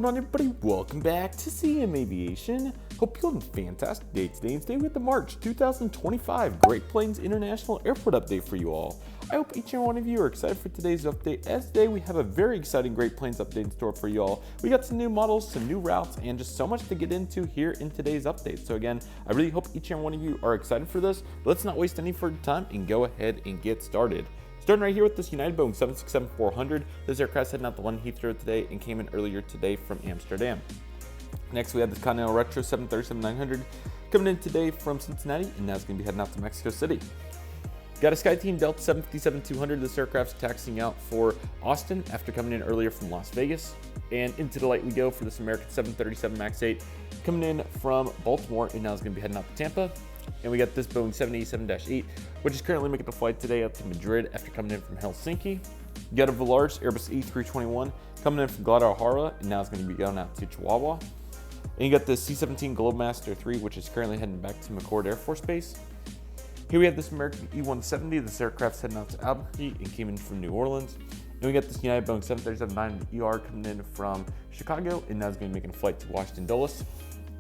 going on, everybody? Welcome back to CM Aviation. Hope you're having a fantastic day today. And today we have the March 2025 Great Plains International Airport update for you all. I hope each and one of you are excited for today's update, as today we have a very exciting Great Plains update in store for you all. We got some new models, some new routes, and just so much to get into here in today's update. So again, I really hope each and one of you are excited for this. But let's not waste any further time and go ahead and get started. Starting right here with this United Boeing 767-400. This aircraft's heading out to London Heathrow today and came in earlier today from Amsterdam. Next, we have this Continental Retro 737-900 coming in today from Cincinnati, and now it's going to be heading out to Mexico City. Got a SkyTeam Delta 757-200. This aircraft's taxiing out for Austin after coming in earlier from Las Vegas. And into the light we go for this American 737 MAX 8 coming in from Baltimore, and now it's going to be heading out to Tampa. And we got this Boeing 787-8, which is currently making the flight today out to Madrid after coming in from Helsinki. You got a Volaris Airbus A321 coming in from Guadalajara, and now it's going to be going out to Chihuahua. And you got the C-17 Globemaster 3, which is currently heading back to McCauley Air Force Base. Here we have this American E-170. This aircraft's heading out to Albuquerque and came in from New Orleans. And we got this United Boeing 737-900ER coming in from Chicago, and now it's going to be making a flight to Washington Dulles.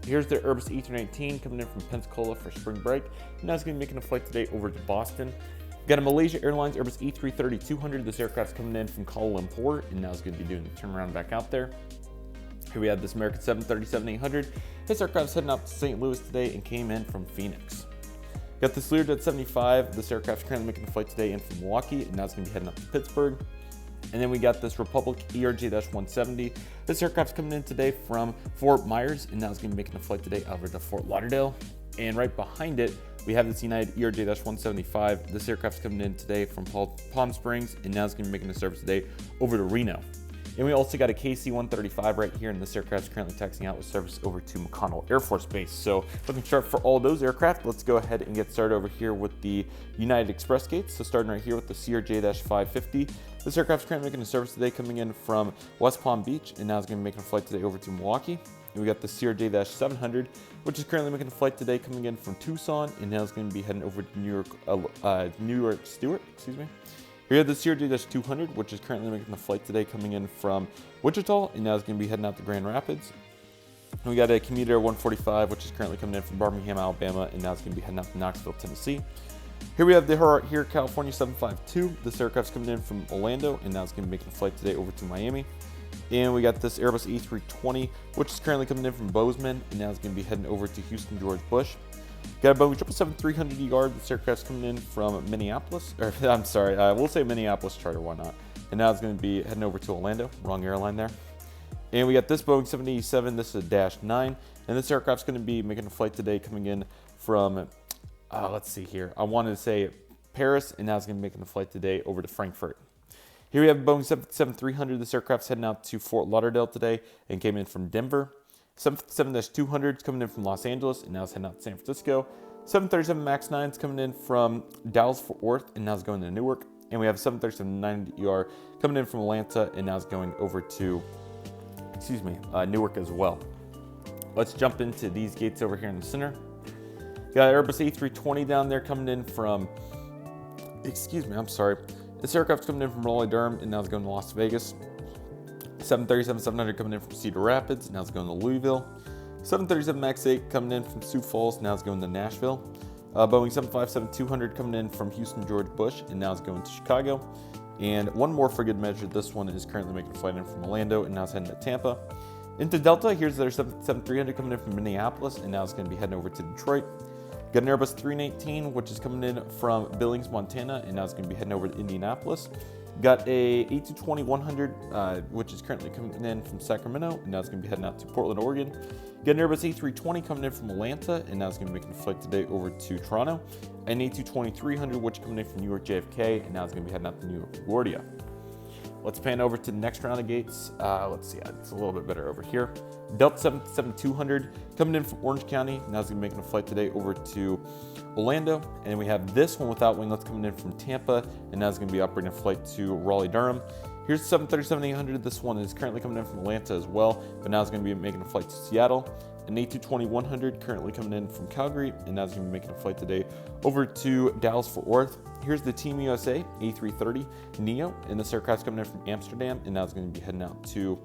Here's the Airbus E319 coming in from Pensacola for spring break. And now it's going to be making a flight today over to Boston. Got a Malaysia Airlines Airbus E330-200. This aircraft's coming in from Kuala Lumpur, and now it's going to be doing the turnaround back out there. Here we have this American 737-800. This aircraft's heading out to St. Louis today and came in from Phoenix. Got this Learjet 75. This aircraft's currently making a flight today in from Milwaukee, and now it's going to be heading up to Pittsburgh. And then we got this Republic ERJ-170. This aircraft's coming in today from Fort Myers, and now it's going to be making a flight today over to Fort Lauderdale. And right behind it, we have this United ERJ-175. This aircraft's coming in today from Palm Springs, and now it's going to be making a service today over to Reno. And we also got a KC-135 right here, and this aircraft's currently taxiing out with service over to McConnell Air Force Base. So looking sharp for all those aircraft. Let's go ahead and get started over here with the United Express gates. So starting right here with the CRJ-550. This aircraft's currently making a service today coming in from West Palm Beach, and now it's going to be making a flight today over to Milwaukee. And we got the CRJ-700, which is currently making a flight today coming in from Tucson, and now it's going to be heading over to New York Stewart, excuse me. Here we have the CRJ-200, which is currently making the flight today coming in from Wichita, and now it's going to be heading out to Grand Rapids. And we got a Commuter 145, which is currently coming in from Birmingham, Alabama, and now it's going to be heading out to Knoxville, Tennessee. Here we have the here California 752. This aircraft's coming in from Orlando, and now it's going to be making a flight today over to Miami. And we got this Airbus E320, which is currently coming in from Bozeman, and now it's going to be heading over to Houston George Bush. Got a Boeing 777-300ER. This aircraft's coming in from Minneapolis, or I'm sorry, we'll say Minneapolis charter, why not? And now it's going to be heading over to Orlando, wrong airline there. And we got this Boeing 787. This is a -9, and this aircraft's going to be making a flight today coming in from, let's see here. I wanted to say Paris, and now it's going to be making the flight today over to Frankfurt. Here we have Boeing 777-300. This aircraft's heading out to Fort Lauderdale today and came in from Denver. 757-200 is coming in from Los Angeles, and now it's heading out to San Francisco. 737 MAX 9 is coming in from Dallas Fort Worth, and now it's going to Newark. And we have 737-900ER coming in from Atlanta, and now it's going over to, Newark as well. Let's jump into these gates over here in the center. Got Airbus A320 down there coming in from, This aircraft's coming in from Raleigh-Durham, and now it's going to Las Vegas. 737-700 coming in from Cedar Rapids, now it's going to Louisville. 737 MAX 8 coming in from Sioux Falls, now it's going to Nashville. Boeing 757-200 coming in from Houston George Bush, and now it's going to Chicago. And one more for good measure, this one is currently making a flight in from Orlando, and now it's heading to Tampa. Into Delta, here's their 777-300 coming in from Minneapolis, and now it's going to be heading over to Detroit. Got an Airbus 319, which is coming in from Billings, Montana, and now it's going to be heading over to Indianapolis. Got a A220-100, which is currently coming in from Sacramento, and now it's going to be heading out to Portland, Oregon. Got an Airbus A320 coming in from Atlanta, and now it's going to be making a flight today over to Toronto. An A220-300, which is coming in from New York JFK, and now it's going to be heading out to New York LaGuardia. Let's pan over to the next round of gates. Let's see, it's a little bit better over here. Delta 777-200 coming in from Orange County. Now it's going to be making a flight today over to Orlando. And we have this one without winglets coming in from Tampa, and now it's going to be operating a flight to Raleigh-Durham. Here's the 737-800. This one is currently coming in from Atlanta as well, but now it's going to be making a flight to Seattle. An A220-100 currently coming in from Calgary, and now it's going to be making a flight today over to Dallas-Fort Worth. Here's the Team USA A330 Neo, and this aircraft's coming in from Amsterdam, and now it's going to be heading out to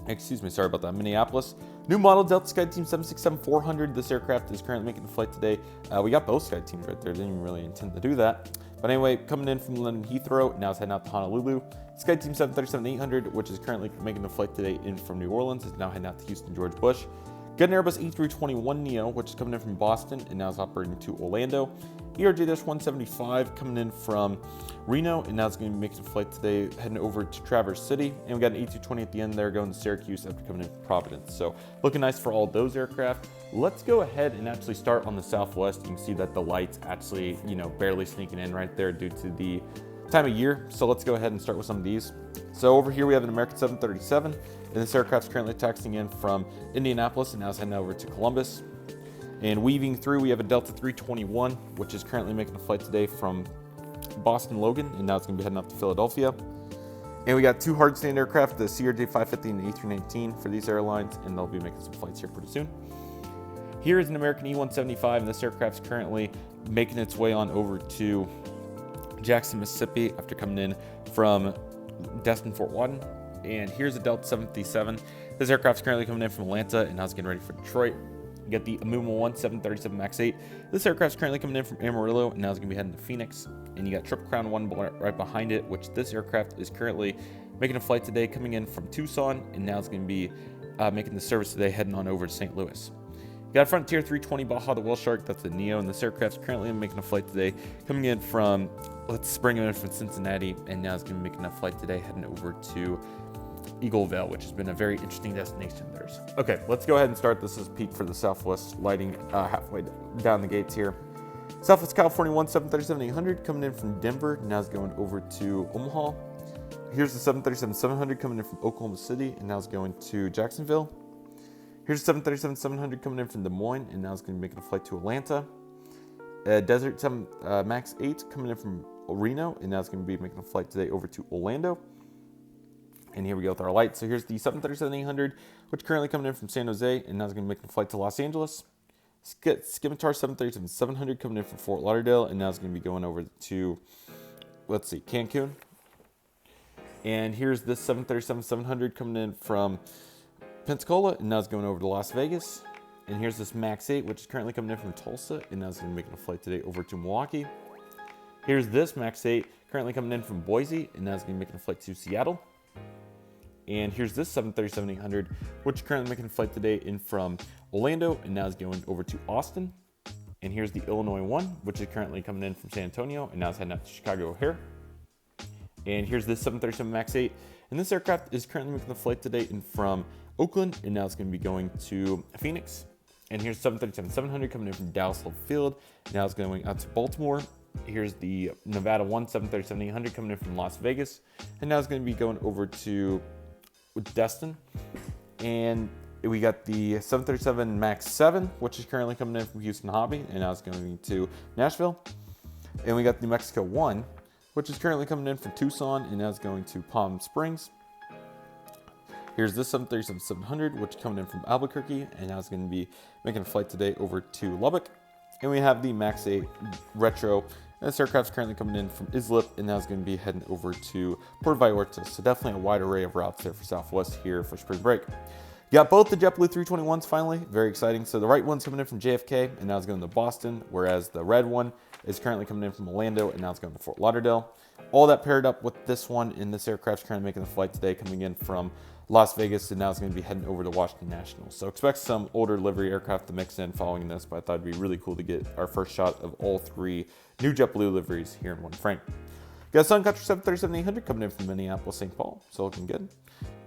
excuse me, sorry about that, Minneapolis. New model Delta SkyTeam 767-400. This aircraft is currently making a flight today. We got both SkyTeams right there. Didn't even really intend to do that. But anyway, coming in from London Heathrow, now it's heading out to Honolulu. SkyTeam 737-800, which is currently making a flight today in from New Orleans, is now heading out to Houston George Bush. Got an Airbus A321neo, which is coming in from Boston and now is operating to Orlando. ERJ-175 coming in from Reno and now it's going to be making a flight today heading over to Traverse City. And we got an A220 at the end there going to Syracuse after coming in from Providence. So looking nice for all those aircraft. Let's go ahead and actually start on the Southwest. You can see that the light's actually, barely sneaking in right there due to the time of year. So let's go ahead and start with some of these. So over here we have an American 737, and this aircraft's currently taxiing in from Indianapolis and now is heading over to Columbus. And weaving through, we have a Delta 321, which is currently making a flight today from Boston Logan, and now it's going to be heading up to Philadelphia. And we got two hard stand aircraft, the CRJ-550 and the A319 for these airlines, and they'll be making some flights here pretty soon. Here is an American E-175, and this aircraft's currently making its way on over to Jackson, Mississippi after coming in from Destin, Fort Wadden. And here's a Delta 757. This aircraft's currently coming in from Atlanta and now it's getting ready for Detroit. You got the Amuma 1 737 MAX 8. This aircraft's currently coming in from Amarillo and now it's going to be heading to Phoenix. And you got Triple Crown 1 right behind it, which this aircraft is currently making a flight today coming in from Tucson and now it's going to be making the service today heading on over to St. Louis. You got a Frontier 320 Baja the Whale Shark, that's the Neo, and this aircraft's currently making a flight today coming in from, let's bring him in from Cincinnati, and now it's going to be making a flight today heading over to Eagle Vale, which has been a very interesting destination of theirs. Okay, let's go ahead and start. This is peak for the Southwest lighting halfway down the gates here. Southwest California 1 737-800 coming in from Denver, now it's going over to Omaha. Here's the 737-700 coming in from Oklahoma City, and now it's going to Jacksonville. Here's the 737-700 coming in from Des Moines, and now it's going to be making a flight to Atlanta. Desert 7 MAX 8 coming in from Reno, and now it's going to be making a flight today over to Orlando. And here we go with our lights. So here's the 737-800, which is currently coming in from San Jose, and now it's going to be making a flight to Los Angeles. Scimitar 737-700 coming in from Fort Lauderdale, and now it's going to be going over to, let's see, Cancun. And here's this 737-700 coming in from Pensacola, and now it's going over to Las Vegas. And here's this MAX 8, which is currently coming in from Tulsa, and now it's going to be making a flight today over to Milwaukee. Here's this MAX 8, currently coming in from Boise, and now it's going to be making a flight to Seattle. And here's this 737-800, which is currently making a flight today in from Orlando, and now it's going over to Austin. And here's the Illinois 1, which is currently coming in from San Antonio, and now it's heading out to Chicago O'Hare. And here's this 737 MAX 8, and this aircraft is currently making the flight today in from Oakland, and now it's going to be going to Phoenix. And here's 737-700 coming in from Dallas Love Field. Now it's going out to Baltimore. Here's the Nevada 1 737-800 coming in from Las Vegas. And now it's going to be going over to Destin. And we got the 737 MAX 7, which is currently coming in from Houston Hobby. And now it's going to Nashville. And we got the Mexico 1, which is currently coming in from Tucson. And now it's going to Palm Springs. Here's this 737-700, which is coming in from Albuquerque, and now it's going to be making a flight today over to Lubbock. And we have the MAX 8 Retro, and this aircraft's currently coming in from Islip, and now it's going to be heading over to Puerto Vallarta. So definitely a wide array of routes there for Southwest here for spring break. You got both the JetBlue 321s finally, very exciting. So the right one's coming in from JFK, and now it's going to Boston, whereas the red one is currently coming in from Orlando, and now it's going to Fort Lauderdale. All that paired up with this one, and this aircraft's currently making the flight today coming in from Las Vegas, and now it's going to be heading over to Washington National. So expect some older livery aircraft to mix in following this, but I thought it'd be really cool to get our first shot of all three new JetBlue liveries here in one frame. Got a Suncatcher 737-800 coming in from Minneapolis, St. Paul, so looking good.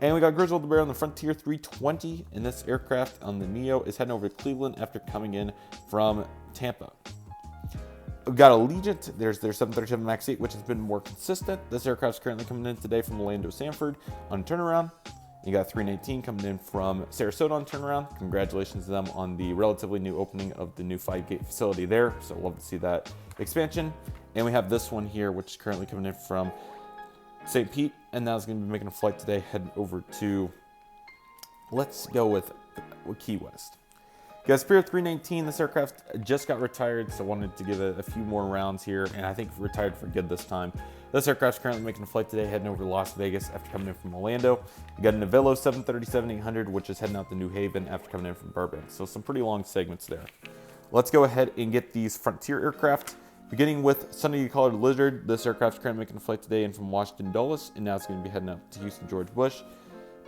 And we got Griswold the Bear on the Frontier 320, and this aircraft on the Neo is heading over to Cleveland after coming in from Tampa. We've got Allegiant, there's their 737 MAX 8, which has been more consistent. This aircraft's currently coming in today from Orlando Sanford on turnaround. You got 319 coming in from Sarasota on turnaround. Congratulations to them on the relatively new opening of the new 5-gate facility there. So love to see that expansion. And we have this one here, which is currently coming in from St. Pete. And now it's going to be making a flight today heading over to, let's go with Key West. You got Spirit 319. This aircraft just got retired, so wanted to give it a few more rounds here. And I think retired for good this time. This aircraft's currently making a flight today, heading over to Las Vegas after coming in from Orlando. You got a Novello 737-800, which is heading out to New Haven after coming in from Burbank. So some pretty long segments there. Let's go ahead and get these Frontier aircraft. Beginning with Sunday Colored Lizard, this aircraft's currently making a flight today in from Washington Dulles, and now it's going to be heading up to Houston George Bush.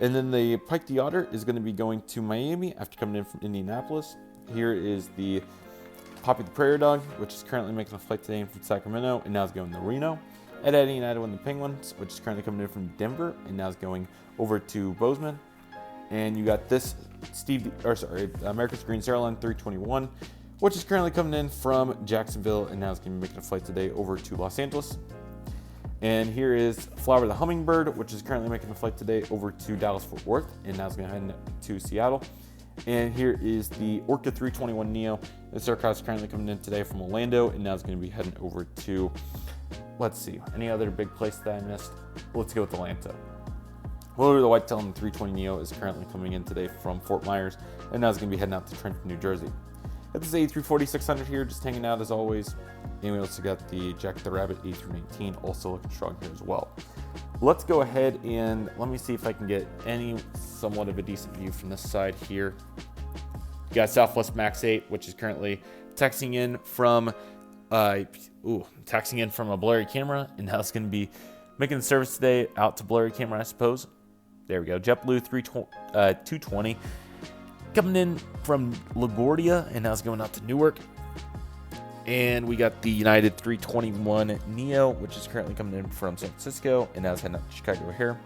And then the Pike the Otter is going to be going to Miami after coming in from Indianapolis. Here is the Poppy the Prairie Dog, which is currently making a flight today in from Sacramento, and now it's going to Reno. Ed United and the Penguins, which is currently coming in from Denver, and now it's going over to Bozeman. And you got this America's Green Airline 321, which is currently coming in from Jacksonville, and now it's going to be making a flight today over to Los Angeles. And here is Flower the Hummingbird, which is currently making a flight today over to Dallas-Fort Worth, and now it's going to head to Seattle. And here is the Orca 321 Neo. This aircraft is currently coming in today from Orlando, and now it's going to be heading over to, let's see, any other big place that I missed? Let's go with Atlanta. Well, the Whitetail 320 Neo is currently coming in today from Fort Myers, and now it's going to be heading out to Trenton, New Jersey. Got this A340-600 here, just hanging out as always. And we also got the Jack the Rabbit A319, also looking strong here as well. Let's go ahead and let me see if I can get any somewhat of a decent view from this side here. You got Southwest Max 8, which is currently taxiing in from a blurry camera, and now it's going to be making the service today out to blurry camera, I suppose. There we go. JetBlue 220 coming in from LaGuardia, and now it's going out to Newark. And we got the United 321 Neo, which is currently coming in from San Francisco, and now it's heading out to Chicago O'Hare.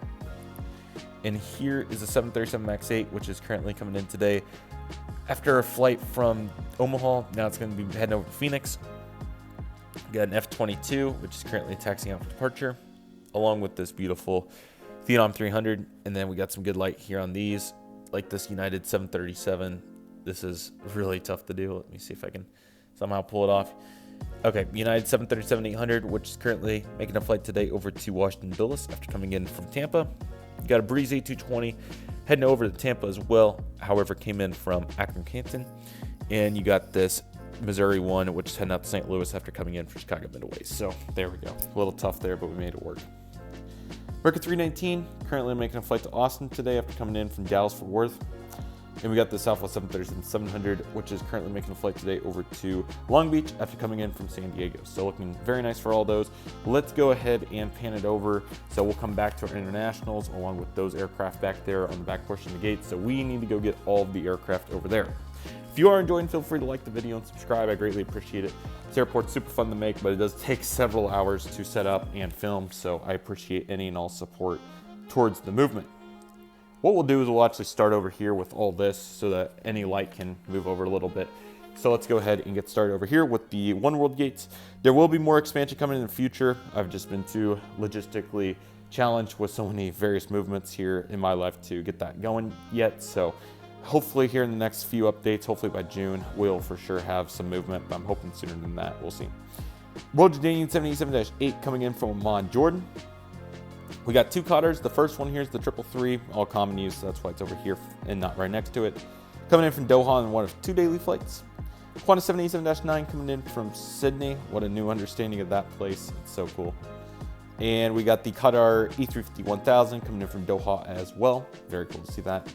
And here is a 737 MAX 8, which is currently coming in today after a flight from Omaha. Now it's going to be heading over to Phoenix. We got an F-22, which is currently taxiing out for departure, along with this beautiful Phenom 300. And then we got some good light here on these, like this United 737. This is really tough to do. Let me see if I can somehow pull it off. Okay, United 737-800, which is currently making a flight today over to Washington Dulles after coming in from Tampa. You got a Breeze A220 heading over to Tampa as well, however, came in from Akron, Canton. And you got this Missouri 1, which is heading out to St. Louis after coming in from Chicago Midway. So there we go. A little tough there, but we made it work. America 319 currently making a flight to Austin today after coming in from Dallas-Fort Worth. And we got the Southwest 737-700, which is currently making a flight today over to Long Beach after coming in from San Diego. So looking very nice for all those. Let's go ahead and pan it over. So we'll come back to our internationals along with those aircraft back there on the back portion of the gate. So we need to go get all of the aircraft over there. If you are enjoying, feel free to like the video and subscribe. I greatly appreciate it. This airport's super fun to make, but it does take several hours to set up and film. So I appreciate any and all support towards the movement. What we'll do is we'll actually start over here with all this so that any light can move over a little bit. So let's go ahead and get started over here with the One World gates. There will be more expansion coming in the future. I've just been too logistically challenged with so many various movements here in my life to get that going yet. So hopefully here in the next few updates, hopefully by June, we'll for sure have some movement, but I'm hoping sooner than that. We'll see. Royal Jordanian 787-8 coming in from Amman, Jordan. We got two Qattars. The first one here is the 333, all common use, so that's why it's over here and not right next to it. Coming in from Doha on one of 2 daily flights. Qantas 787-9 coming in from Sydney. What a new understanding of that place. It's so cool. And we got the Qatar E350-1000 coming in from Doha as well. Very cool to see that.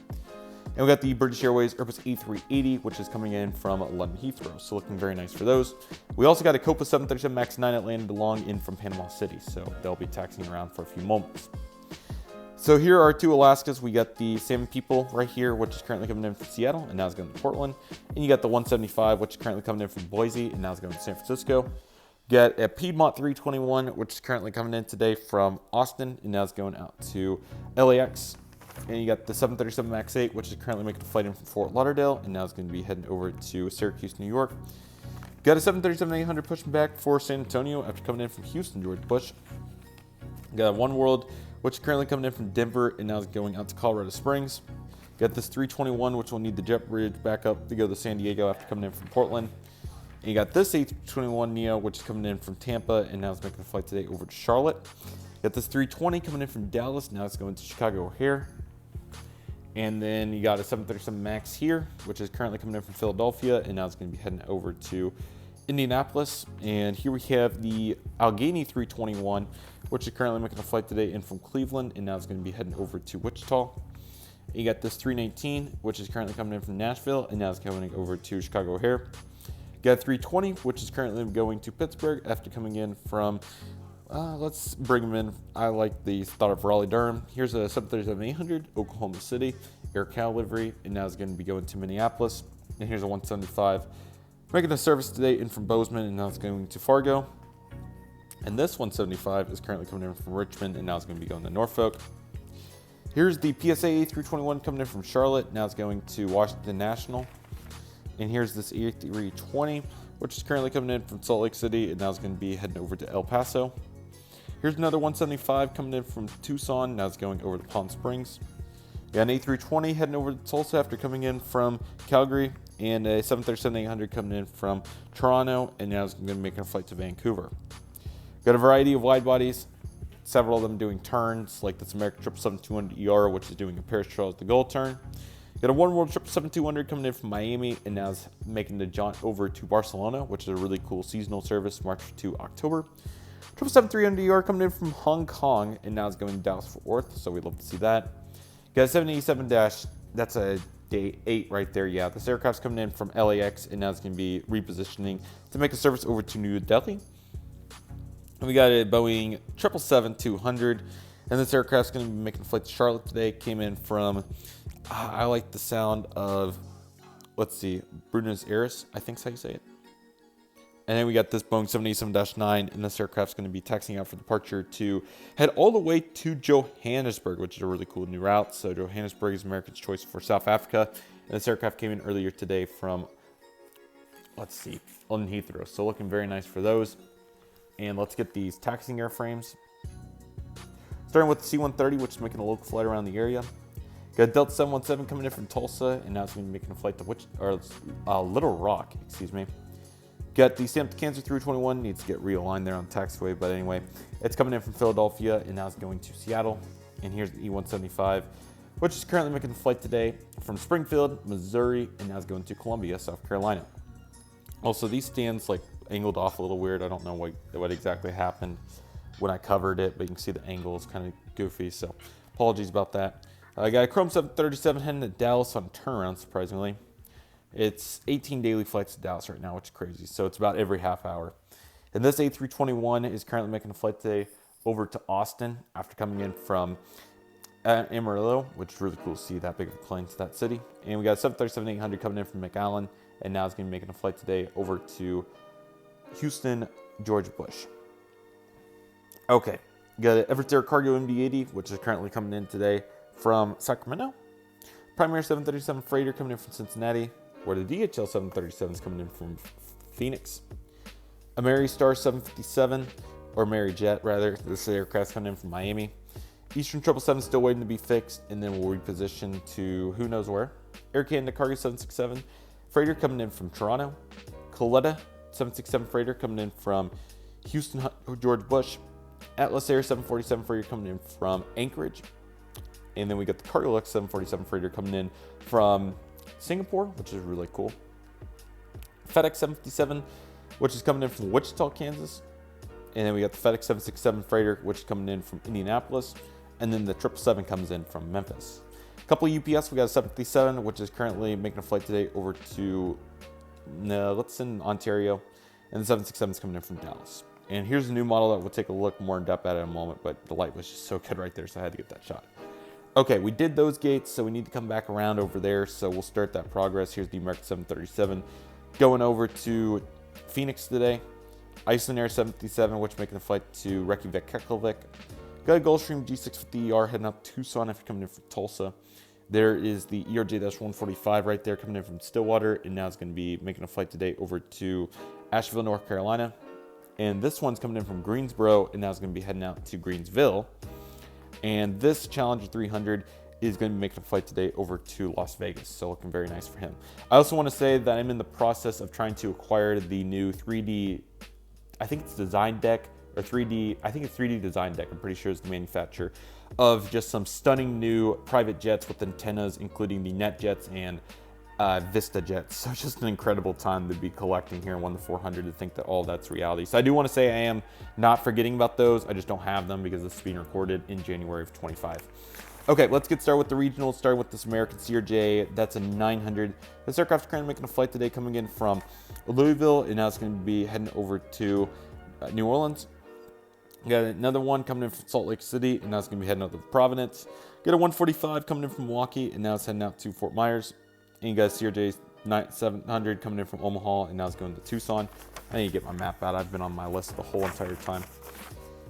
And we got the British Airways Airbus A380, which is coming in from London Heathrow. So looking very nice for those. We also got a Copa 737 MAX 9 that landed along in from Panama City. So they'll be taxiing around for a few moments. So here are two Alaskas. We got the Salmon People right here, which is currently coming in from Seattle, and now it's going to Portland. And you got the 175, which is currently coming in from Boise, and now it's going to San Francisco. You got a Piedmont 321, which is currently coming in today from Austin, and now it's going out to LAX. And you got the 737 MAX 8, which is currently making a flight in from Fort Lauderdale, and now it's going to be heading over to Syracuse, New York. Got a 737-800 pushing back for San Antonio after coming in from Houston, George Bush. Got a One World, which is currently coming in from Denver, and now it's going out to Colorado Springs. Got this 321, which will need the jet bridge back up to go to San Diego after coming in from Portland. And you got this A321 Neo, which is coming in from Tampa, and now it's making a flight today over to Charlotte. Got this 320 coming in from Dallas, now it's going to Chicago O'Hare. And then you got a 737 MAX here, which is currently coming in from Philadelphia, and now it's going to be heading over to Indianapolis. And here we have the Allegheny 321, which is currently making a flight today in from Cleveland, and now it's going to be heading over to Wichita. You got this 319, which is currently coming in from Nashville, and now it's coming over to Chicago O'Hare. You got 320, which is currently going to Pittsburgh after coming in from, let's bring them in. I like the thought of Raleigh-Durham. Here's a 737-800, Oklahoma City, Air Cal livery, and now it's going to be going to Minneapolis. And here's a 175, making a service today in from Bozeman, and now it's going to Fargo. And this 175 is currently coming in from Richmond, and now it's going to be going to Norfolk. Here's the PSA A321 coming in from Charlotte. Now it's going to Washington National. And here's this A320, which is currently coming in from Salt Lake City, and now it's going to be heading over to El Paso. Here's another 175 coming in from Tucson. Now it's going over to Palm Springs. We got an A320 heading over to Tulsa after coming in from Calgary, and a 737-800 coming in from Toronto, and now it's going to be making a flight to Vancouver. Got a variety of wide bodies, several of them doing turns, like this American 777-200ER, which is doing a Paris Charles de Gaulle turn. Got a One World 777-200 coming in from Miami, and now it's making the jaunt over to Barcelona, which is a really cool seasonal service, March to October. 777-300ER coming in from Hong Kong, and now it's going to Dallas-Fort Worth, so we'd love to see that. Got a 787- that's a day 8 right there. Yeah, this aircraft's coming in from LAX, and now it's going to be repositioning to make a service over to New Delhi. And we got a Boeing 777-200, and this aircraft's going to be making a flight to Charlotte today. Came in from, I like the sound of, let's see, Buenos Aires, I think is how you say it. And then we got this Boeing 787-9, and this aircraft's going to be taxiing out for departure to head all the way to Johannesburg, which is a really cool new route. So Johannesburg is America's choice for South Africa. And this aircraft came in earlier today from, let's see, London Heathrow. So looking very nice for those. And let's get these taxiing airframes. Starting with the C-130, which is making a local flight around the area. Got Delta 717 coming in from Tulsa, and now it's going to be making a flight to Little Rock, excuse me. Got the Stamp to Kansas 321, needs to get realigned there on the taxiway, but anyway, it's coming in from Philadelphia, and now it's going to Seattle. And here's the E-175, which is currently making a flight today from Springfield, Missouri, and now it's going to Columbia, South Carolina. Also, these stands like angled off a little weird. I don't know what exactly happened when I covered it, but you can see the angle is kind of goofy, so apologies about that. I got a Chrome 737 heading to Dallas on turnaround, surprisingly. It's 18 daily flights to Dallas right now, which is crazy, so it's about every half hour. And this A321 is currently making a flight today over to Austin after coming in from Amarillo, which is really cool to see that big of a plane to that city. And we got a 737-800 coming in from McAllen, and now it's going to be making a flight today over to Houston, George Bush. Okay, got an Everett Air Cargo MD-80, which is currently coming in today from Sacramento. Primary 737 freighter coming in from Cincinnati, where the DHL 737 is coming in from Phoenix. A Mary Star 757, or Mary Jet rather, this aircraft's coming in from Miami. Eastern 777 still waiting to be fixed, and then we'll reposition to who knows where. Air Canada Cargo 767 freighter coming in from Toronto. Coletta 767 freighter coming in from Houston, George Bush. Atlas Air 747 freighter coming in from Anchorage. And then we got the Cargolux 747 freighter coming in from Singapore, which is really cool. FedEx 757, which is coming in from Wichita, Kansas. And then we got the FedEx 767 freighter, which is coming in from Indianapolis. And then the 777 comes in from Memphis. A couple of UPS, we got a 757, which is currently making a flight today over to Ontario. And the 767 is coming in from Dallas. And here's a new model that we'll take a look more in depth at in a moment, but the light was just so good right there, so I had to get that shot. Okay, we did those gates, so we need to come back around over there, so we'll start that progress. Here's the American 737 going over to Phoenix today. Iceland Air 757, which is making a flight to Reykjavik, Keflavik. Got a Gulfstream G650ER heading up to Tucson after coming in from Tulsa. There is the ERJ-145 right there coming in from Stillwater, and now it's going to be making a flight today over to Asheville, North Carolina. And this one's coming in from Greensboro, and now it's going to be heading out to Greensville. And this Challenger 300 is going to be making a flight today over to Las Vegas, so looking very nice for him. I also want to say that I'm in the process of trying to acquire the new 3D, I think it's design deck, or 3D, I think it's 3D design deck, I'm pretty sure it's the manufacturer, of just some stunning new private jets with antennas, including the NetJets and Vista jets. So it's just an incredible time to be collecting here and won the 400 to think that all that's reality. So I do want to say I am not forgetting about those. I just don't have them because this is being recorded in January of 25. Okay, let's get started with the regionals, starting with this American CRJ. That's a 900. This aircraft's currently making a flight today coming in from Louisville, and now it's going to be heading over to New Orleans. We got another one coming in from Salt Lake City, and now it's going to be heading out to Providence. Got a 145 coming in from Milwaukee, and now it's heading out to Fort Myers. And you got CRJ 700 coming in from Omaha, and now it's going to Tucson. I need to get my map out. I've been on my list the whole entire time.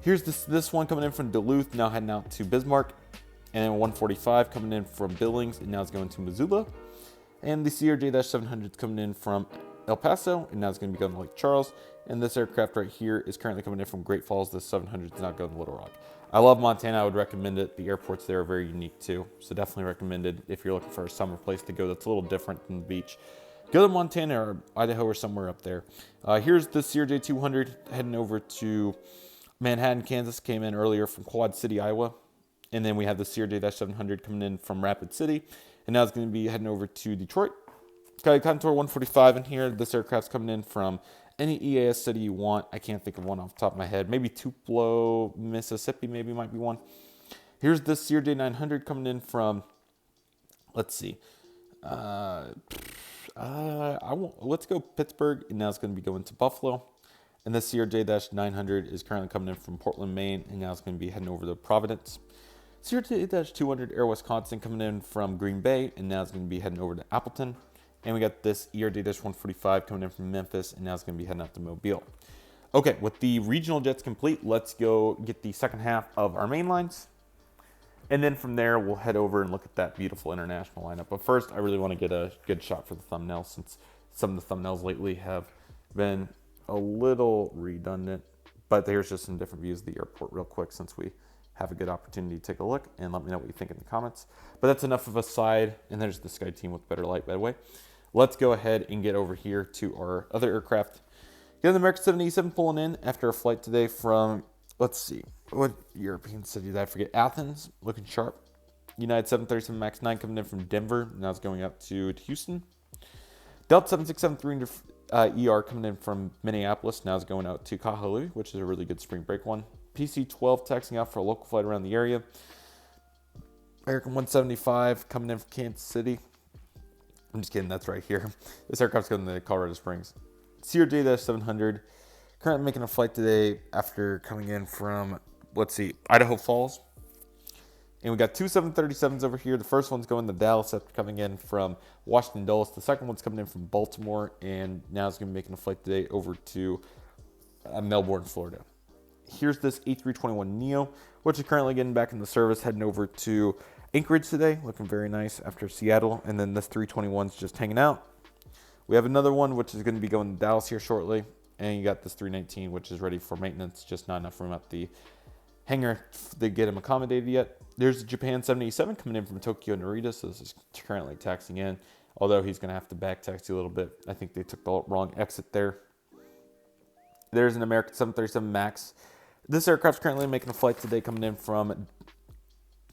Here's this one coming in from Duluth, now heading out to Bismarck. And then 145 coming in from Billings, and now it's going to Missoula. And the CRJ-700 is coming in from El Paso, and now it's going to be going to Lake Charles. And this aircraft right here is currently coming in from Great Falls. This 700 is not going to Little Rock. I love Montana. I would recommend it. The airports there are very unique too. So definitely recommended if you're looking for a summer place to go that's a little different than the beach. Go to Montana or Idaho or somewhere up there. Here's the CRJ-200 heading over to Manhattan, Kansas. Came in earlier from Quad City, Iowa. And then we have the CRJ-700 coming in from Rapid City. And now it's going to be heading over to Detroit. Got a Contour 145 in here. This aircraft's coming in from any EAS city you want. I can't think of one off the top of my head. Maybe Tupelo, Mississippi maybe might be one. Here's this CRJ-900 coming in from, let's see. Let's go Pittsburgh. And now it's going to be going to Buffalo. And this CRJ-900 is currently coming in from Portland, Maine. And now it's going to be heading over to Providence. CRJ-200 Air Wisconsin coming in from Green Bay, and now it's going to be heading over to Appleton. And we got this ERJ-145 coming in from Memphis, and now it's going to be heading out to Mobile. Okay, with the regional jets complete, let's go get the second half of our main lines. And then from there, we'll head over and look at that beautiful international lineup. But first, I really want to get a good shot for the thumbnail, since some of the thumbnails lately have been a little redundant. But here's just some different views of the airport real quick, since we have a good opportunity to take a look, and let me know what you think in the comments. But that's enough of a side, and there's the Sky Team with better light, by the way. Let's go ahead and get over here to our other aircraft. Got the American 787 pulling in after a flight today from, let's see, what European city did I forget? Athens, looking sharp. United 737 MAX 9 coming in from Denver, now it's going out to Houston. Delta 767-300 ER coming in from Minneapolis, now it's going out to Kahului, which is a really good spring break one. PC-12 taxiing out for a local flight around the area. American 175 coming in from Kansas City. I'm just kidding, that's right here. This aircraft's going to Colorado Springs. CRJ-700 currently making a flight today after coming in from, let's see, Idaho Falls. And we got two 737s over here. The first one's going to Dallas after coming in from Washington Dulles. The second one's coming in from Baltimore, and now it's going to be making a flight today over to Melbourne, Florida. Here's this A321neo, which is currently getting back in the service, heading over to Anchorage today, looking very nice after Seattle. And then this 321's just hanging out. We have another one, which is going to be going to Dallas here shortly. And you got this 319, which is ready for maintenance, just not enough room at the hangar to get him accommodated yet. There's the Japan 787 coming in from Tokyo Narita, so this is currently taxiing in, although he's going to have to back taxi a little bit. I think they took the wrong exit there. There's an American 737 MAX. This aircraft's currently making a flight today coming in from,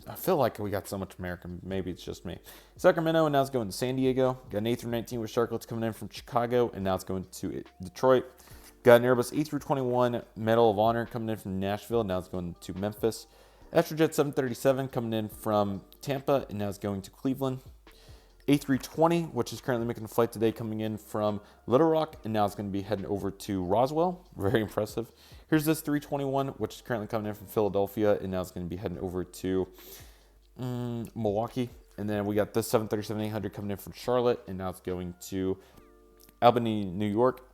I feel like we got so much American, maybe it's just me, Sacramento, and now it's going to San Diego. Got an A319 with Sharklets coming in from Chicago, and now it's going to Detroit. Got an Airbus A321 Medal of Honor coming in from Nashville, and now it's going to Memphis. Astrojet 737 coming in from Tampa, and now it's going to Cleveland. A320, which is currently making a flight today coming in from Little Rock, and now it's going to be heading over to Roswell. Very impressive. Here's this 321, which is currently coming in from Philadelphia, and now it's going to be heading over to Milwaukee. And then we got this 737-800 coming in from Charlotte, and now it's going to Albany, New York.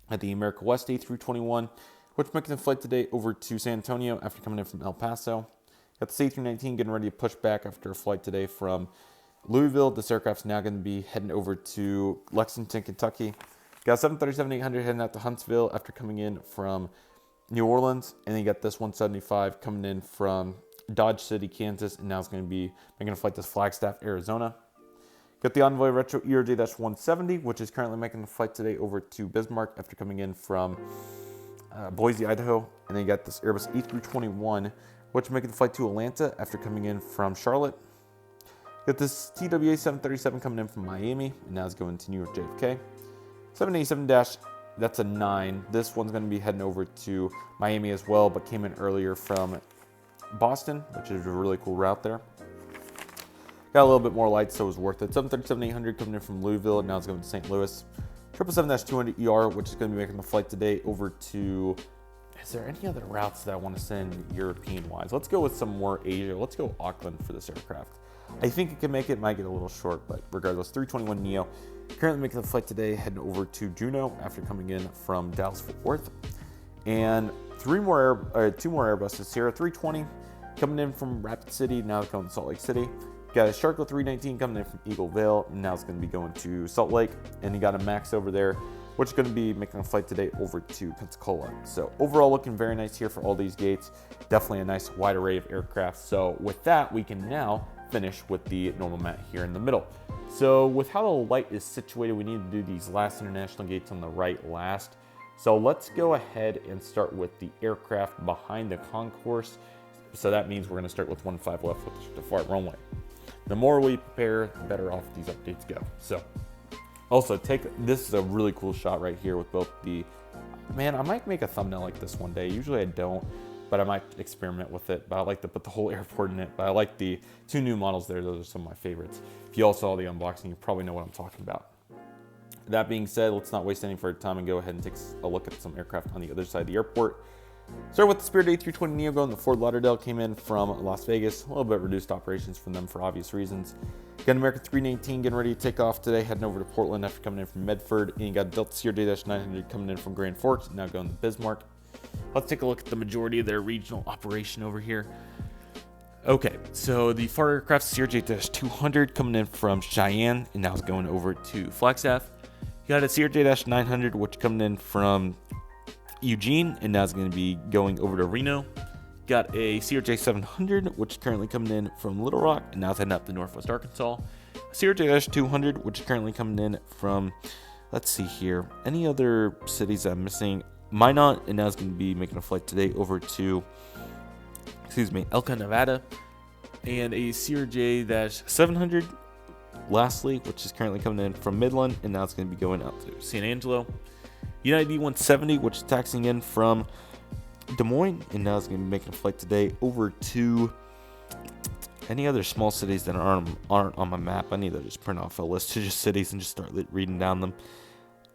At the America West A321, which making a flight today over to San Antonio after coming in from El Paso. Got the A319 getting ready to push back after a flight today from Louisville. This aircraft's now going to be heading over to Lexington, Kentucky. Got a 737-800 heading out to Huntsville after coming in from New Orleans. And then you got this 175 coming in from Dodge City, Kansas, and now it's going to be making a flight to Flagstaff, Arizona. Got the Envoy Retro ERJ-170, which is currently making a flight today over to Bismarck after coming in from Boise, Idaho. And then you got this Airbus A321, which is making the flight to Atlanta after coming in from Charlotte. Got this TWA 737 coming in from Miami, and now it's going to New York JFK. 787 that's a 9. This one's going to be heading over to Miami as well, but came in earlier from Boston, which is a really cool route there. Got a little bit more light, so it was worth it. 737-800 coming in from Louisville, and now it's going to St. Louis. 777-200ER, which is going to be making the flight today over to... Is there any other routes that I want to send European-wise? Let's go with some more Asia. Let's go Auckland for this aircraft. I think it can make it. Might get a little short, but regardless, 321neo. Currently making the flight today, heading over to Juneau after coming in from Dallas-Fort Worth. And two more Airbuses here. 320 coming in from Rapid City, now it's going to Salt Lake City. Got a Sharko 319 coming in from Eagle Vale, and now it's going to be going to Salt Lake. And you got a Max over there, which is going to be making a flight today over to Pensacola. So overall looking very nice here for all these gates. Definitely a nice wide array of aircraft. So with that, we can now finish with the normal mat here in the middle. So with how the light is situated, we need to do these last international gates on the right last. So let's go ahead and start with the aircraft behind the concourse. So that means we're going to start with 1.5 left with the far runway. The more we prepare, the better off these updates go. So also this is a really cool shot right here with both the, man, I might make a thumbnail like this one day. Usually I don't, but I might experiment with it. But I like to put the whole airport in it. But I like the two new models there. Those are some of my favorites. If you all saw the unboxing, you probably know what I'm talking about. That being said, let's not waste any further time and go ahead and take a look at some aircraft on the other side of the airport. Start with the Spirit A320neo going to Fort Lauderdale, came in from Las Vegas. A little bit reduced operations from them for obvious reasons. Got an American 319 getting ready to take off today, heading over to Portland after coming in from Medford. And you got Delta CRJ-900 coming in from Grand Forks, now going to Bismarck. Let's take a look at the majority of their regional operation over here. Okay, so the FAR aircraft CRJ-200 coming in from Cheyenne, and now it's going over to Flagstaff. You got a CRJ-900, which coming in from Eugene, and now it's going to be going over to Reno. Got a CRJ-700, which is currently coming in from Little Rock, and now it's heading up to Northwest Arkansas. A CRJ-200, which is currently coming in from, let's see here, any other cities I'm missing? Minot, and now it's going to be making a flight today over to, Elko, Nevada. And a CRJ-700, lastly, which is currently coming in from Midland, and now it's going to be going out to San Angelo. United E-170, which is taxiing in from Des Moines, and now it's going to be making a flight today over to any other small cities that aren't on my map. I need to just print off a list of just cities and just start reading down them.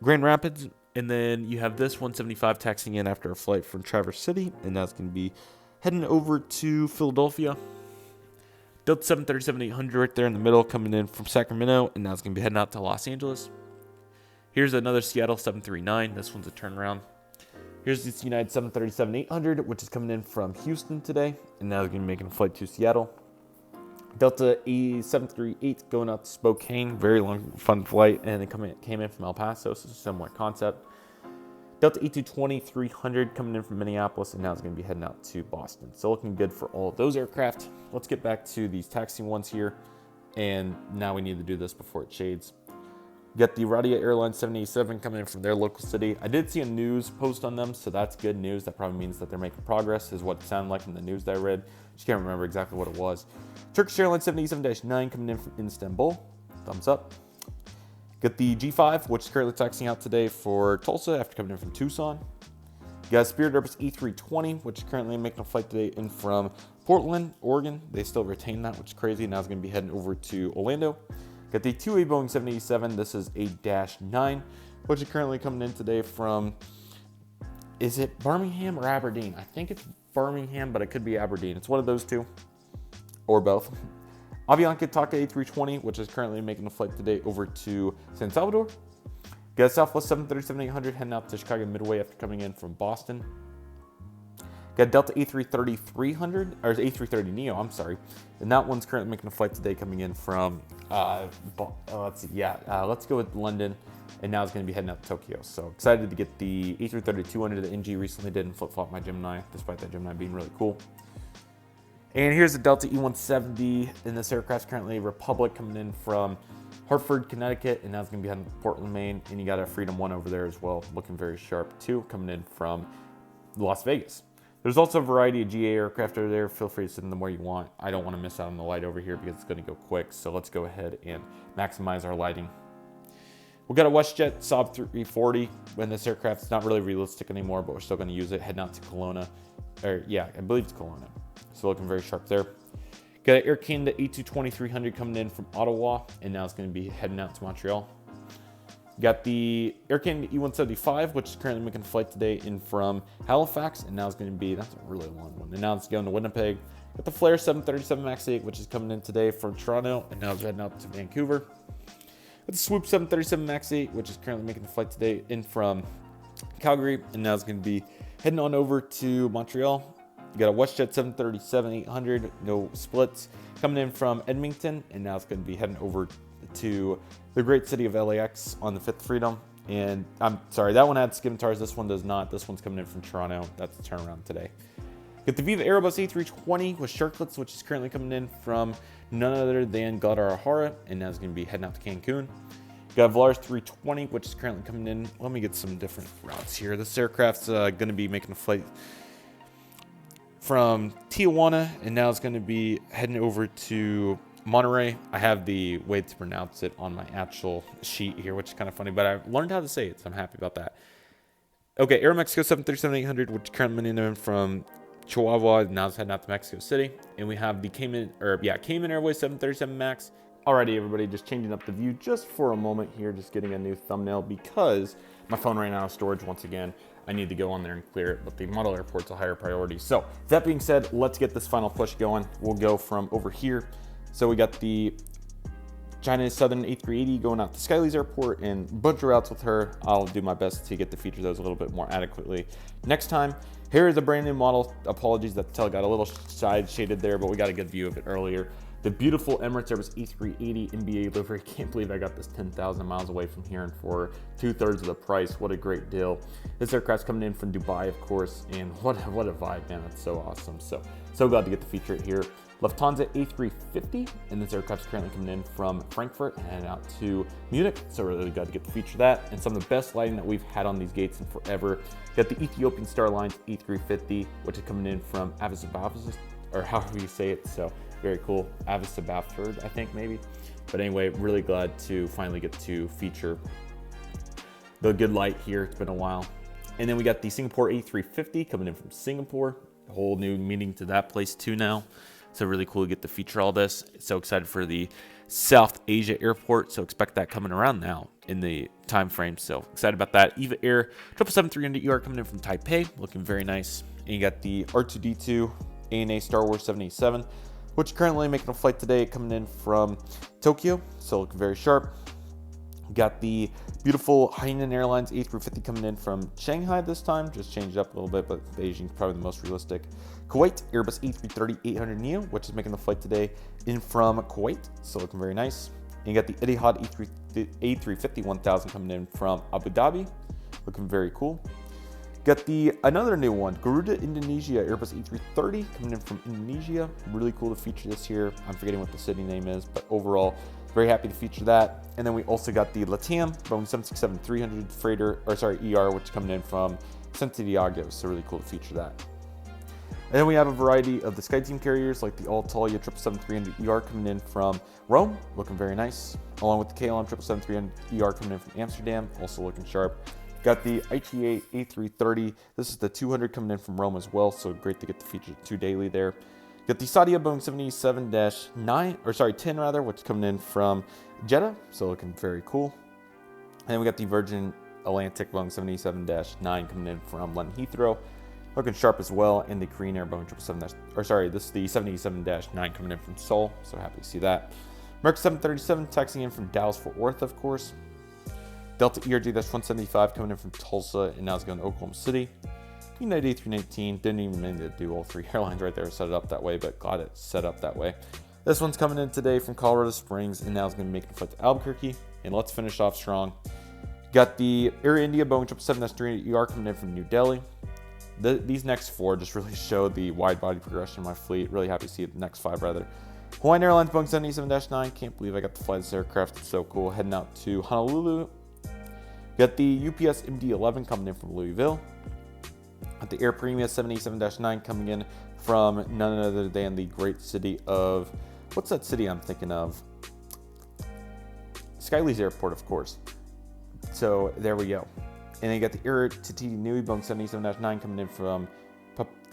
Grand Rapids, and then you have this 175 taxiing in after a flight from Traverse City, and now it's going to be heading over to Philadelphia. Delta 737-800 right there in the middle, coming in from Sacramento, and now it's going to be heading out to Los Angeles. Here's another Seattle 739. This one's a turnaround. Here's this United 737-800, which is coming in from Houston today, and now they're going to be making a flight to Seattle. Delta E738 going out to Spokane, very long, fun flight, and it came in from El Paso, so it's a similar concept. Delta E220-300 coming in from Minneapolis, and now it's going to be heading out to Boston. So looking good for all of those aircraft. Let's get back to these taxiing ones here, and now we need to do this before it shades. Got the Radia Airlines 787 coming in from their local city. I did see a news post on them, so that's good news. That probably means that they're making progress, is what it sounded like in the news that I read. Just can't remember exactly what it was. Turkish Airlines 787-9 coming in from Istanbul. Thumbs up. Got the G5, which is currently taxiing out today for Tulsa after coming in from Tucson. Got Spirit Airbus E320, which is currently making a flight today in from Portland, Oregon. They still retain that, which is crazy. Now it's going to be heading over to Orlando. Got the 2A Boeing 787. This is a -9, which is currently coming in today from, is it Birmingham or Aberdeen? I think it's Birmingham, but it could be Aberdeen. It's one of those two, or both. Avianca Taka A320, which is currently making a flight today over to San Salvador. Got a Southwest 737-800 heading out to Chicago Midway after coming in from Boston. Got Delta A330-300, or A330neo, I'm sorry. And that one's currently making a flight today coming in from, let's go with London. And now it's going to be heading out to Tokyo. So excited to get the A330-200 that NG recently did and flip-flop my Gemini, despite that Gemini being really cool. And here's the Delta E-170, and this aircraft's currently Republic coming in from Hartford, Connecticut, and now it's going to be heading to Portland, Maine. And you got a Freedom 1 over there as well, looking very sharp too, coming in from Las Vegas. There's also a variety of GA aircraft over there. Feel free to send them where you want. I don't want to miss out on the light over here because it's going to go quick. So let's go ahead and maximize our lighting. We've got a WestJet Saab 340. When this aircraft's not really realistic anymore, but we're still going to use it. Heading out to Kelowna. Or yeah, I believe it's Kelowna. So looking very sharp there. Got an Air Canada A220-300 coming in from Ottawa, and now it's going to be heading out to Montreal. Got the Air Canada E175, which is currently making a flight today in from Halifax, and now it's going to be, that's a really long one, and now it's going to Winnipeg. Got the Flair 737 MAX 8, which is coming in today from Toronto, and now it's heading out to Vancouver. Got the Swoop 737 MAX 8, which is currently making a flight today in from Calgary, and now it's going to be heading on over to Montreal. You got a WestJet 737-800, no splits, coming in from Edmonton, and now it's going to be heading over to the great city of LAX on the 5th Freedom. And I'm sorry, that one had scimitars, this one does not. This one's coming in from Toronto. That's the turnaround today. Got the Viva Airbus A320 with Shotcuts, which is currently coming in from none other than Guadalajara, and now it's going to be heading out to Cancun. Got a Volaris 320, which is currently coming in. Let me get some different routes here. This aircraft's going to be making a flight from Tijuana, and now it's going to be heading over to Monterey. I have the way to pronounce it on my actual sheet here, which is kind of funny, but I've learned how to say it, so I'm happy about that. Okay, Aeromexico 737-800, which is currently in from Chihuahua, now it's heading out to Mexico City. And we have the Cayman Airways 737 MAX. Alrighty, everybody, just changing up the view just for a moment here, just getting a new thumbnail because my phone ran out of storage once again. I need to go on there and clear it, but the model airport's a higher priority. So that being said, let's get this final push going. We'll go from over here. So we got the China Southern A380 going out to Skyley's airport and a bunch of routes with her. I'll do my best to get to feature those a little bit more adequately next time. Here is a brand new model. Apologies that the tail got a little side shaded there, but we got a good view of it earlier. The beautiful Emirates Airbus A380 NBA livery. Can't believe I got this 10,000 miles away from here and for 2/3 of the price. What a great deal. This aircraft's coming in from Dubai, of course, and what a vibe, man. It's so awesome. So glad to get to feature it here. Lufthansa A350, and this aircraft's currently coming in from Frankfurt and out to Munich. So really glad to get to feature that. And some of the best lighting that we've had on these gates in forever. Got the Ethiopian Starlines A350, which is coming in from Addis Ababa, or however you say it. So very cool. Addis Ababa, I think maybe. But anyway, really glad to finally get to feature the good light here. It's been a while. And then we got the Singapore A350 coming in from Singapore. A whole new meaning to that place too now. So really cool to get to feature all this. So excited for the South Asia airport. So expect that coming around now in the time frame. So excited about that. EVA Air 777-300ER coming in from Taipei, looking very nice. And you got the R2D2 ANA Star Wars 787, which is currently making a flight today, coming in from Tokyo. So looking very sharp. Got the beautiful Hainan Airlines A350 coming in from Shanghai this time. Just changed it up a little bit, but Beijing's probably the most realistic. Kuwait Airbus A330-800neo, which is making the flight today in from Kuwait. So looking very nice. And you got the Etihad A350-1000 coming in from Abu Dhabi. Looking very cool. Got another new one, Garuda Indonesia Airbus A330 coming in from Indonesia. Really cool to feature this here. I'm forgetting what the city name is, but overall, very happy to feature that. And then we also got the LATAM Boeing 767-300 freighter, ER, which is coming in from Santiago. So really cool to feature that. And then we have a variety of the SkyTeam carriers like the Alitalia 777-300ER coming in from Rome, looking very nice. Along with the KLM 777-300ER coming in from Amsterdam, also looking sharp. Got the ITA A330. This is the 200 coming in from Rome as well, so great to get to feature 2 daily there. Got the Saudia Boeing 787-10 rather, which is coming in from Jeddah, so looking very cool. And then we got the Virgin Atlantic Boeing 787-9 coming in from London Heathrow, looking sharp as well. And the Korean Air Boeing 777, this is the 787-9 coming in from Seoul, so happy to see that. Merck 737 taxiing in from Dallas Fort Worth, of course. Delta ERJ-175 coming in from Tulsa, and now it's going to Oklahoma City. United A319, didn't even mean to do all three airlines right there, set it up that way, but got it set up that way. This one's coming in today from Colorado Springs, and now it's going to make a flight to Albuquerque. And let's finish off strong. Got the Air India Boeing 777-300ER coming in from New Delhi. These next four just really show the wide body progression of my fleet. Really happy to see the next five rather. Hawaiian Airlines Boeing 787-9. Can't believe I got to fly this aircraft. It's so cool. Heading out to Honolulu. Got the UPS MD-11 coming in from Louisville. Got the Air Premia 787-9 coming in from none other than the great city of, what's that city I'm thinking of? Skyley's Airport, of course. So there we go. And then you got the Air Tahiti Nui Boeing 787-9 coming in from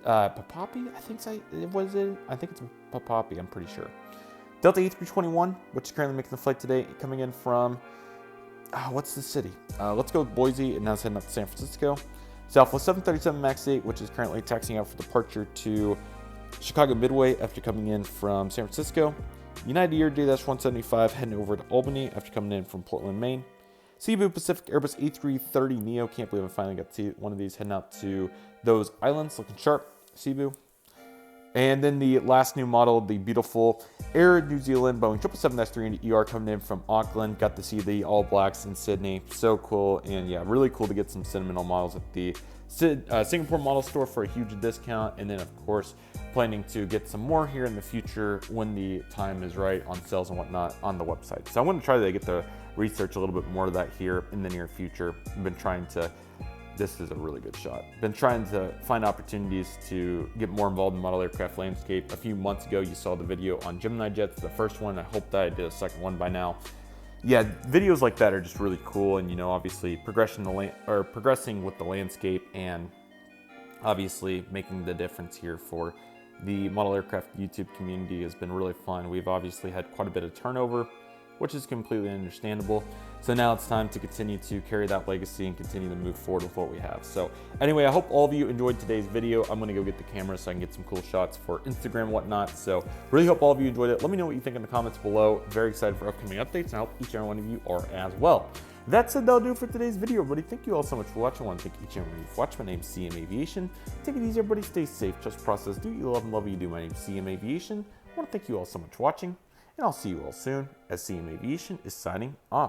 Papapi, I think I think it's Papapi, I'm pretty sure. Delta A321, which is currently making the flight today, coming in from, what's the city? Let's go with Boise, and now it's heading up to San Francisco. Southwest 737 MAX 8, which is currently taxiing out for departure to Chicago Midway after coming in from San Francisco. United Air J-175 heading over to Albany after coming in from Portland, Maine. Cebu Pacific Airbus A330neo, can't believe I finally got to see one of these heading out to those islands, looking sharp, Cebu. And then the last new model, the beautiful Air New Zealand Boeing 777-300ER coming in from Auckland. Got to see the All Blacks in Sydney, so cool. And yeah, really cool to get some sentimental models at the Singapore model store for a huge discount. And then of course, planning to get some more here in the future when the time is right on sales and whatnot on the website. So I'm going to try to get to research a little bit more of that here in the near future. I've been trying to, this is a really good shot. Been trying to find opportunities to get more involved in model aircraft landscape. A few months ago, you saw the video on GeminiJets, the first one. I hope that I did a second one by now. Yeah, videos like that are just really cool, and you know, obviously progressing with the landscape, and obviously making the difference here for the model aircraft YouTube community has been really fun. We've obviously had quite a bit of turnover, which is completely understandable. So now it's time to continue to carry that legacy and continue to move forward with what we have. So anyway, I hope all of you enjoyed today's video. I'm gonna go get the camera so I can get some cool shots for Instagram and whatnot. So really hope all of you enjoyed it. Let me know what you think in the comments below. Very excited for upcoming updates, and I hope each and every one of you are as well. That said, that'll do it for today's video, everybody. Thank you all so much for watching. I want to thank each and every one of you for watching. My name's CM Aviation. Take it easy, everybody. Stay safe. Trust the process. Do what you love and love what you do. My name's CM Aviation. I want to thank you all so much for watching, and I'll see you all soon as CM Aviation is signing off.